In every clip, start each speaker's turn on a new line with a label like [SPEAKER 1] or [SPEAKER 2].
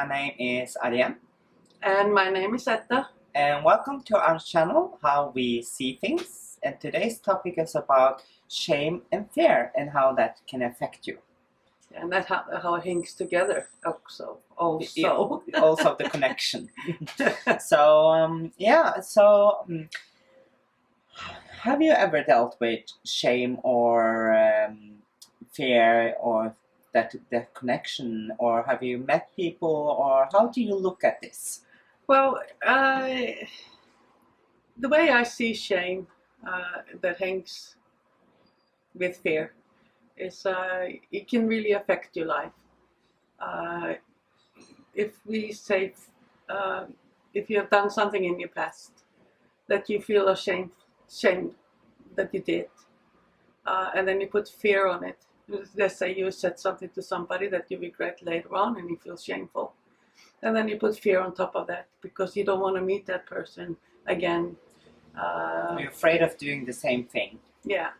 [SPEAKER 1] My name is Ariyen.
[SPEAKER 2] And my name is Edda.
[SPEAKER 1] And welcome to our channel, How We See Things. And today's topic is about shame and fear and how that can affect you.
[SPEAKER 2] And that's how it hangs together also.
[SPEAKER 1] Also the connection. Have you ever dealt with shame or fear or that connection, or have you met people, or how do you look at this?
[SPEAKER 2] Well, the way I see shame that hangs with fear is it can really affect your life. If we say, if you have done something in your past that you feel ashamed that you did, and then you put fear on it. Let's say you said something to somebody that you regret later on and you feel shameful. And then you put fear on top of that because you don't want to meet that person again.
[SPEAKER 1] You're afraid of doing the same thing.
[SPEAKER 2] Yeah.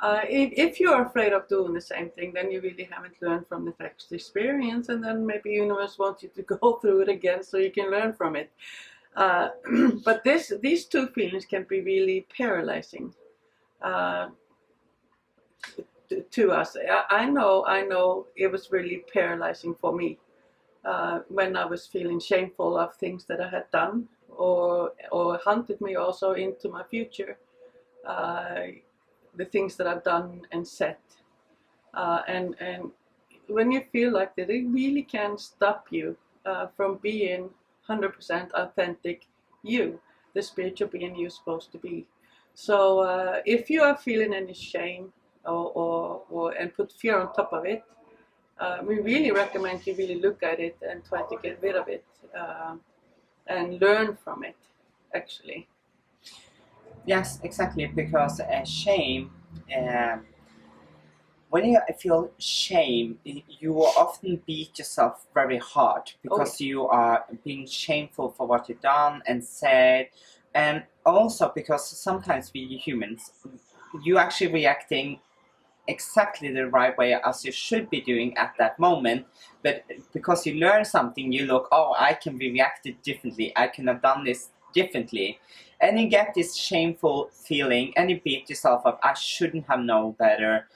[SPEAKER 2] If you're afraid of doing the same thing, then you really haven't learned from the past experience, and then maybe the universe wants you to go through it again so you can learn from it. But these two feelings can be really paralyzing to us. I know it was really paralyzing for me when I was feeling shameful of things that I had done or hunted me also into my future. The things that I've done and said, and when you feel like that, it really can stop you from being 100% authentic you, the spiritual being you're supposed to be. So if you are feeling any shame or and put fear on top of it, we really recommend you really look at it and try to get rid of it and learn from it, actually.
[SPEAKER 1] Yes, exactly, because shame, when you feel shame, you will often beat yourself very hard because you are being shameful for what you've done and said, and also because sometimes we humans, you actually reacting exactly the right way as you should be doing at that moment, but because you learn something, you look, oh, I can be reacted differently, I can have done this differently, and you get this shameful feeling and you beat yourself up. I shouldn't have known better,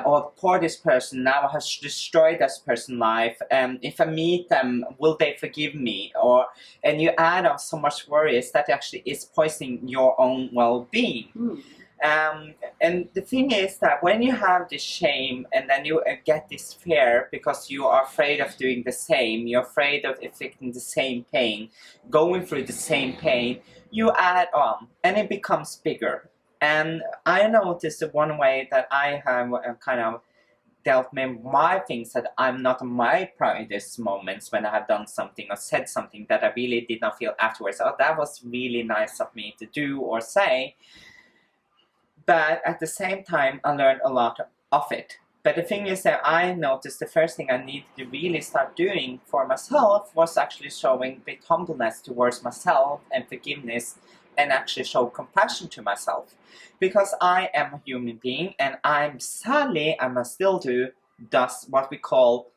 [SPEAKER 1] or poor this person now has destroyed this person's life, if I meet them, will they forgive me? And you add on so much worries that actually is poisoning your own well-being. And the thing is that when you have this shame and then you get this fear because you are afraid of doing the same, you're afraid of inflicting the same pain, going through the same pain, you add on and it becomes bigger. And I noticed one way that I have kind of dealt with my things, that I'm not in my proudest moments when I have done something or said something that I really did not feel afterwards, oh, that was really nice of me to do or say. But at the same time, I learned a lot of it. But the thing is that I noticed the first thing I needed to really start doing for myself was actually showing big humbleness towards myself and forgiveness, and actually show compassion to myself. Because I am a human being, and I'm sadly, I must still does what we call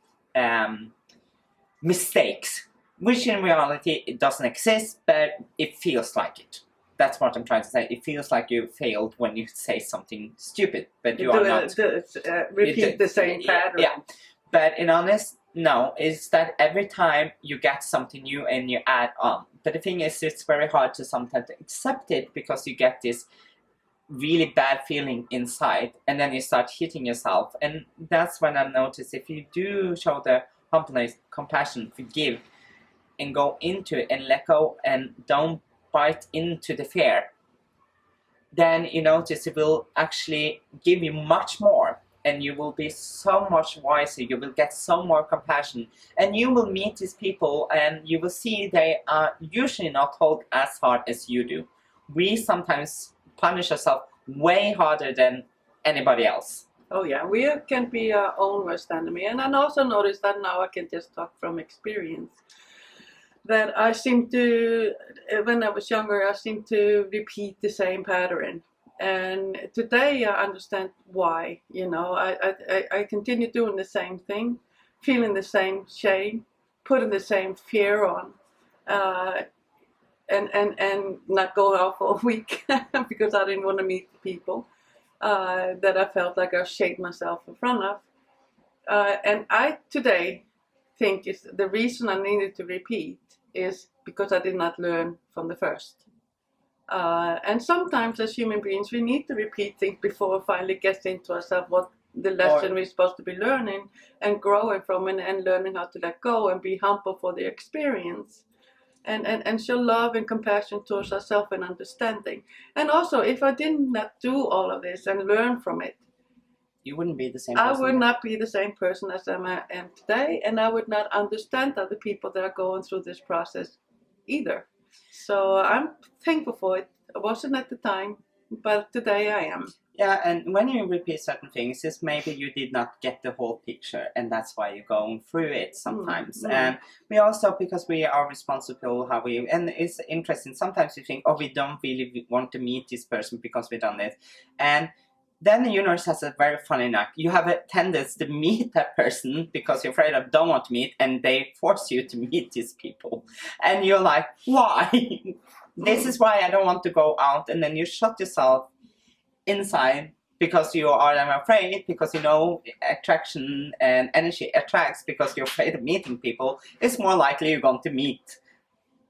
[SPEAKER 1] mistakes, which in reality it doesn't exist, but it feels like it. That's what I'm trying to say. It feels like you failed when you say something stupid, but you are not.
[SPEAKER 2] Repeat the same pattern.
[SPEAKER 1] Yeah, but in honest, no. It's that every time you get something new and you add on. But the thing is, it's very hard to sometimes accept it because you get this really bad feeling inside, and then you start hitting yourself. And that's when I notice if you do show the humbleness, compassion, forgive, and go into it and let go and don't bite into the fear, then you notice it will actually give you much more, and you will be so much wiser, you will get so more compassion, and you will meet these people and you will see they are usually not hold as hard as you do. We sometimes punish ourselves way harder than anybody else.
[SPEAKER 2] Oh yeah, we can be our own worst enemy. And I also noticed that now I can just talk from experience, that I seem to, when I was younger, I seemed to repeat the same pattern. And today I understand why. I continue doing the same thing, feeling the same shame, putting the same fear on, and not go out for a week because I didn't want to meet the people that I felt like I shamed myself in front of. And I today think is the reason I needed to repeat is because I did not learn from the first. And sometimes as human beings we need to repeat things before we finally get into ourselves what the lesson we're supposed to be learning and growing from, and learning how to let go and be humble for the experience. And show love and compassion towards ourselves and understanding. And also, if I did not do all of this and learn from it,
[SPEAKER 1] you wouldn't be the same person.
[SPEAKER 2] I would not be the same person as I am today, and I would not understand other people that are going through this process either. So I'm thankful for it. I wasn't at the time, but today I am.
[SPEAKER 1] Yeah, and when you repeat certain things, it's maybe you did not get the whole picture, and that's why you're going through it sometimes. And we also, because we are responsible how we, and it's interesting, sometimes you think, oh, we don't really want to meet this person because we've done this. And then the universe has a very funny knack. You have a tendency to meet that person because you're afraid of don't want to meet, and they force you to meet these people. And you're like, why? This is why I don't want to go out. And then you shut yourself inside because you are afraid, because you know attraction and energy attracts, because you're afraid of meeting people. It's more likely you're going to meet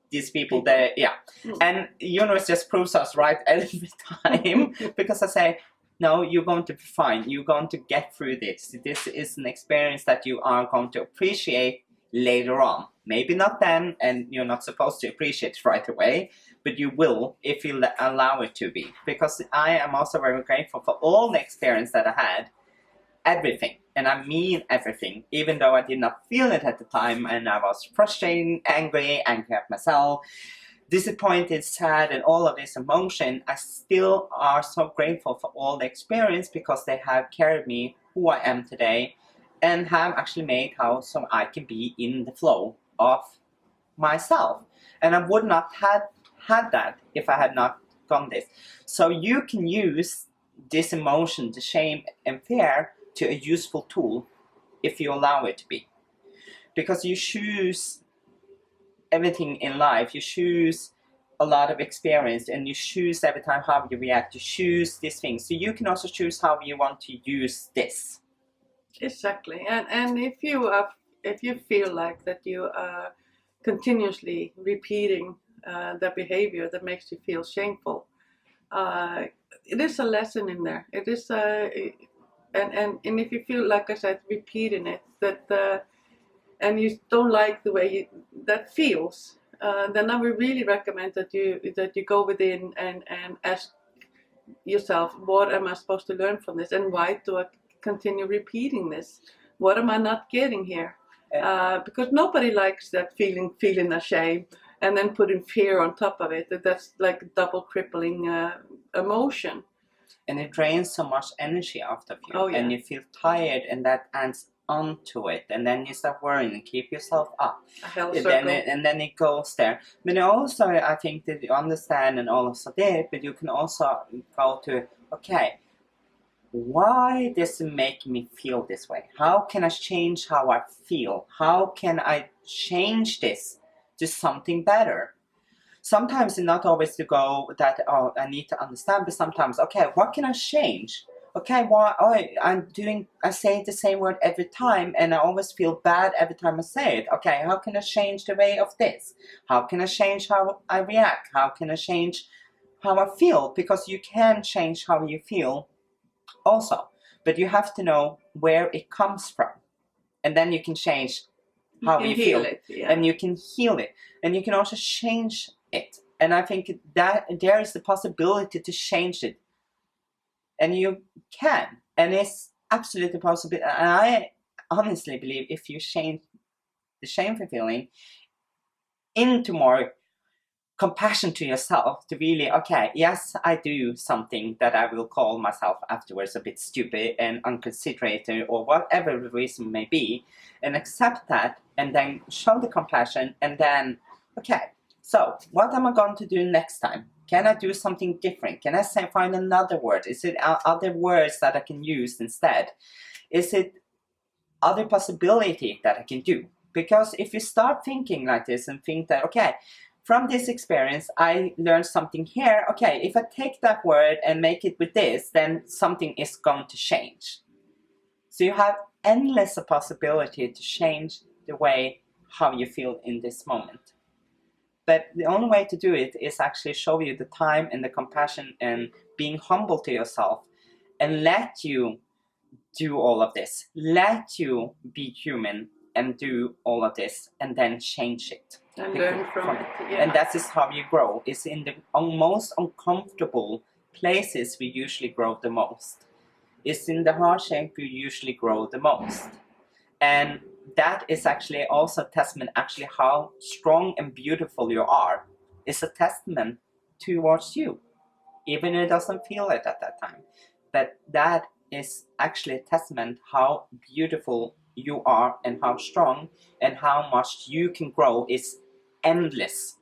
[SPEAKER 1] these people there. Yeah. And the universe just proves us right every time because I say, no, you're going to be fine. You're going to get through this. This is an experience that you are going to appreciate later on. Maybe not then, and you're not supposed to appreciate it right away, but you will if you allow it to be. Because I am also very grateful for all the experience that I had. Everything. And I mean everything. Even though I did not feel it at the time, and I was frustrated, angry at myself, disappointed, sad, and all of this emotion, I still are so grateful for all the experience because they have carried me who I am today and have actually made how so I can be in the flow of myself. And I would not have had that if I had not done this. So you can use this emotion, the shame and fear, to a useful tool if you allow it to be. Because you choose everything in life, you choose a lot of experience, and you choose every time how you react, you choose these things. So you can also choose how you want to use this.
[SPEAKER 2] Exactly. And if you feel like that you are continuously repeating the behavior that makes you feel shameful, it is a lesson in there. It is and if you feel, like I said, repeating it, that and you don't like the way that feels, then I would really recommend that you go within and ask yourself, what am I supposed to learn from this, and why do I continue repeating this? What am I not getting here? Because nobody likes that feeling ashamed and then putting fear on top of it. That's like double crippling emotion.
[SPEAKER 1] And it drains so much energy out of you, and you feel tired, and that adds onto it, and then you start worrying and keep yourself up. And then it goes there. But also, I think that you understand and also did, but you can also go to, okay, why does it make me feel this way? How can I change how I feel? How can I change this to something better? Sometimes it's not always to go that, oh, I need to understand, but sometimes, okay, what can I change? Okay, I say the same word every time, and I always feel bad every time I say it. Okay, how can I change the way of this? How can I change how I react? How can I change how I feel? Because you can change how you feel also, but you have to know where it comes from, and then you can change how you feel
[SPEAKER 2] it,
[SPEAKER 1] and you can heal it, and you can also change it. And I think that there is the possibility to change it, and you can, and it's absolutely possible. And I honestly believe if you change the shameful feeling into more compassion to yourself, to really, okay, yes, I do something that I will call myself afterwards a bit stupid and inconsiderate, or whatever the reason may be, and accept that, and then show the compassion, and then, okay, so what am I going to do next time? Can I do something different? Can I find another word? Is it other words that I can use instead? Is it other possibility that I can do? Because if you start thinking like this and think that, okay, from this experience, I learned something here. Okay, if I take that word and make it with this, then something is going to change. So you have endless possibility to change the way how you feel in this moment. But the only way to do it is actually show you the time and the compassion and being humble to yourself and let you do all of this. Let you be human and do all of this and then change it.
[SPEAKER 2] And learn from it. Yeah.
[SPEAKER 1] And that is how you grow. It's in the most uncomfortable places we usually grow the most. It's in the hardship we usually grow the most. And that is actually also a testament actually how strong and beautiful you are. It's a testament towards you, even if it doesn't feel it at that time. But that is actually a testament how beautiful you are and how strong and how much you can grow is endless.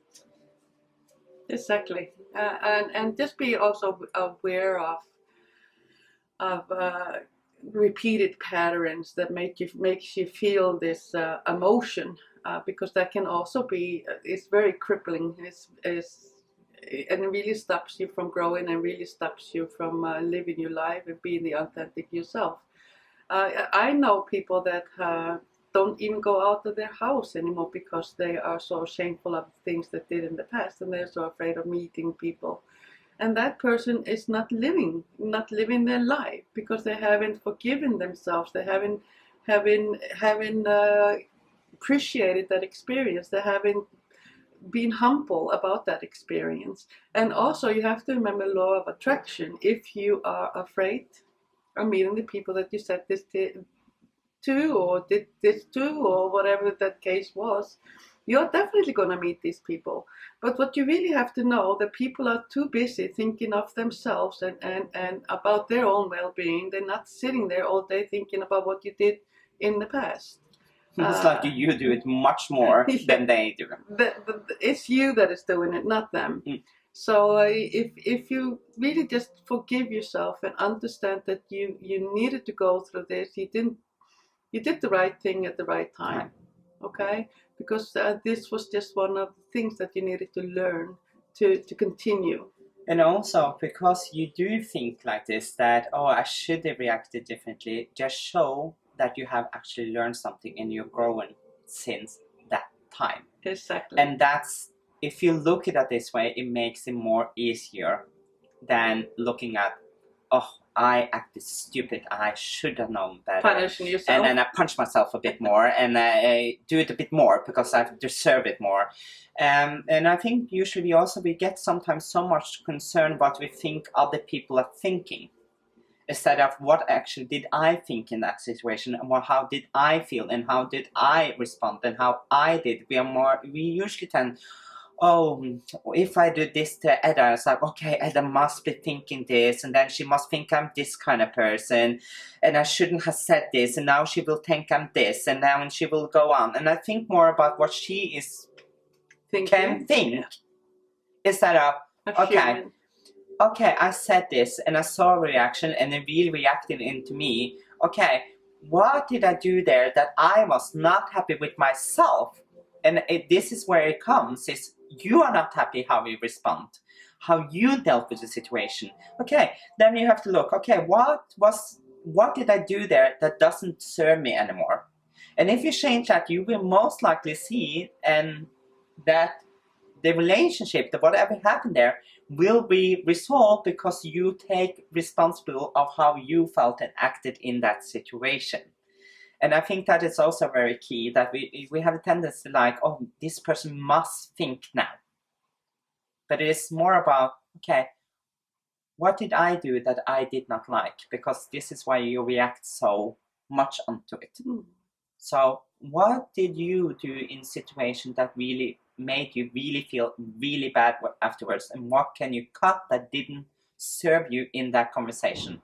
[SPEAKER 2] Exactly. And just be also aware of repeated patterns that makes you feel this emotion, because that can also be it's very crippling. And it really stops you from growing and really stops you from living your life and being the authentic yourself. I know people that don't even go out of their house anymore because they are so shameful of things that did in the past, and they're so afraid of meeting people. And that person is not living their life because they haven't forgiven themselves. They haven't appreciated that experience. They haven't been humble about that experience. And also, you have to remember law of attraction. If you are afraid of meeting the people that you said this to or did this to or whatever that case was, you're definitely going to meet these people. But what you really have to know, that people are too busy thinking of themselves and about their own well-being. They're not sitting there all day thinking about what you did in the past.
[SPEAKER 1] It's like you do it much more than they do.
[SPEAKER 2] It's you that is doing it, not them. So if you really just forgive yourself and understand that you needed to go through this, you did the right thing at the right time, okay? Because this was just one of the things that you needed to learn to continue.
[SPEAKER 1] And also, because you do think like this, that, oh, I should have reacted differently, just show that you have actually learned something and you're growing since that time.
[SPEAKER 2] Exactly.
[SPEAKER 1] And that's, if you look at it this way, it makes it more easier than looking at, oh, I acted stupid, I should have known better.
[SPEAKER 2] Punishing yourself.
[SPEAKER 1] And then I punch myself a bit more and I do it a bit more because I deserve it more. And I think usually we get sometimes so much concern what we think other people are thinking, instead of what actually did I think in that situation and how did I feel and how did I respond and how I did. We usually tend, oh, if I do this to Edda, it's like, okay, Edda must be thinking this, and then she must think I'm this kind of person, and I shouldn't have said this, and now she will think I'm this, and now she will go on. And I think more about what she is can think, instead of, okay, I said this, and I saw a reaction, and it really reacted into me. Okay, what did I do there that I was not happy with myself? And this is where it comes, is you are not happy how you respond, how you dealt with the situation. Okay, then you have to look, okay, what did I do there that doesn't serve me anymore? And if you change that, you will most likely see and that the relationship, that whatever happened there, will be resolved because you take responsibility of how you felt and acted in that situation. And I think that is also very key, that we have a tendency like, oh, this person must think now. But it is more about, okay, what did I do that I did not like? Because this is why you react so much onto it. So what did you do in situation that really made you really feel really bad afterwards? And what can you cut that didn't serve you in that conversation?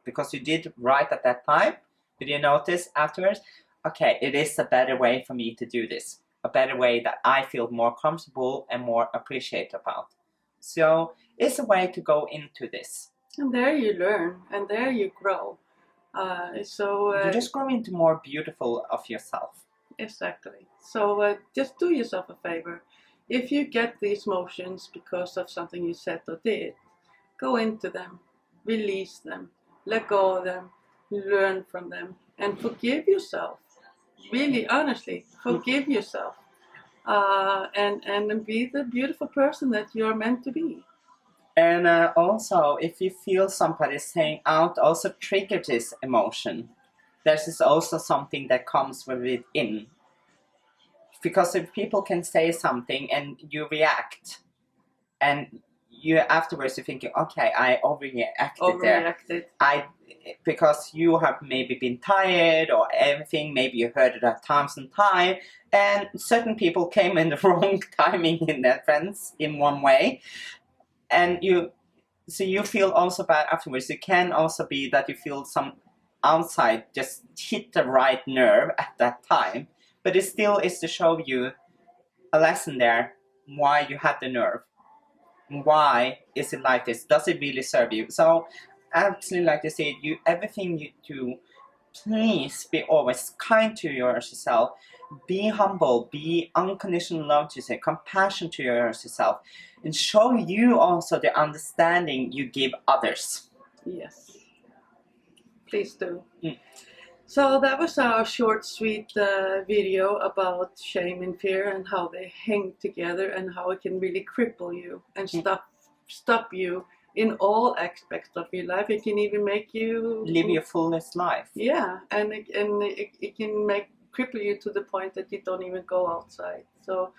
[SPEAKER 1] Because you did right at that time. Did you notice afterwards? Okay, it is a better way for me to do this. A better way that I feel more comfortable and more appreciative about. So it's a way to go into this.
[SPEAKER 2] And there you learn, and there you grow.
[SPEAKER 1] You just grow into more beautiful of yourself.
[SPEAKER 2] Exactly. So just do yourself a favor. If you get these emotions because of something you said or did, go into them, release them, let go of them, learn from them, and forgive yourself. Really, honestly, forgive yourself, and be the beautiful person that you are meant to be.
[SPEAKER 1] And also, if you feel somebody saying out, also trigger this emotion. This is also something that comes with it in. Because if people can say something and you react, and you afterwards you're thinking, okay, I overreacted there. Because you have maybe been tired or everything, maybe you heard it 1,000 times, and certain people came in the wrong timing in that sense, in one way, and so you feel also bad afterwards. It can also be that you feel some outside just hit the right nerve at that time, but it still is to show you a lesson there, why you had the nerve. Why is it like this? Does it really serve you? So I actually like to say, you everything you do, please be always kind to yourself. Be humble, be unconditional love to yourself, compassion to yourself, and show you also the understanding you give others.
[SPEAKER 2] Yes, please do. So that was our short, sweet video about shame and fear and how they hang together and how it can really cripple you and stop you in all aspects of your life. It can even make you
[SPEAKER 1] live your fullest life.
[SPEAKER 2] Yeah, and it can cripple you to the point that you don't even go outside. So,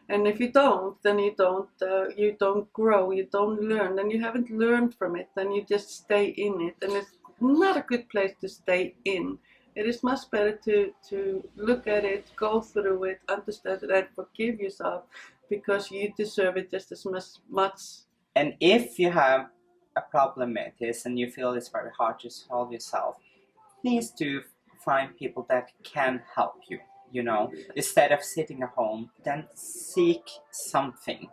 [SPEAKER 2] and if you don't, then you don't grow, you don't learn, then you haven't learned from it, then you just stay in it, and it's not a good place to stay in. It is much better to look at it, go through it, understand it, and forgive yourself, because you deserve it just as much.
[SPEAKER 1] And if you have a problem with this and you feel it's very hard to solve yourself, please do find people that can help you. Instead of sitting at home, then seek something,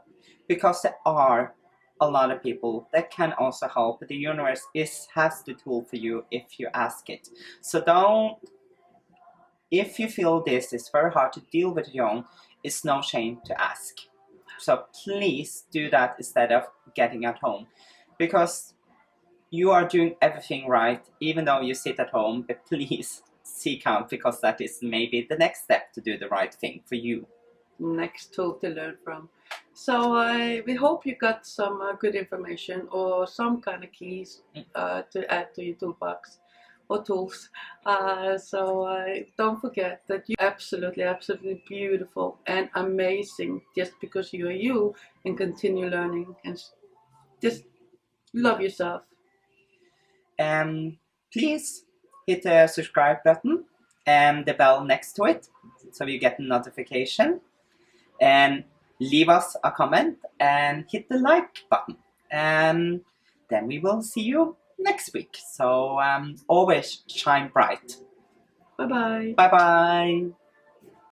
[SPEAKER 1] because there are a lot of people that can also help. The universe has the tool for you if you ask it. So if you feel this is very hard to deal with your own, it's no shame to ask. So please do that instead of getting at home, because you are doing everything right, even though you sit at home. But please seek out, because that is maybe the next step to do the right thing for you.
[SPEAKER 2] Next tool to learn from. So we hope you got some good information or some kind of keys to add to your toolbox or tools. So don't forget that you're absolutely, absolutely beautiful and amazing just because you are you, and continue learning and just love yourself.
[SPEAKER 1] And please hit the subscribe button and the bell next to it so you get a notification. And leave us a comment and hit the like button. And then we will see you next week. So always shine bright.
[SPEAKER 2] Bye-bye.
[SPEAKER 1] Bye-bye.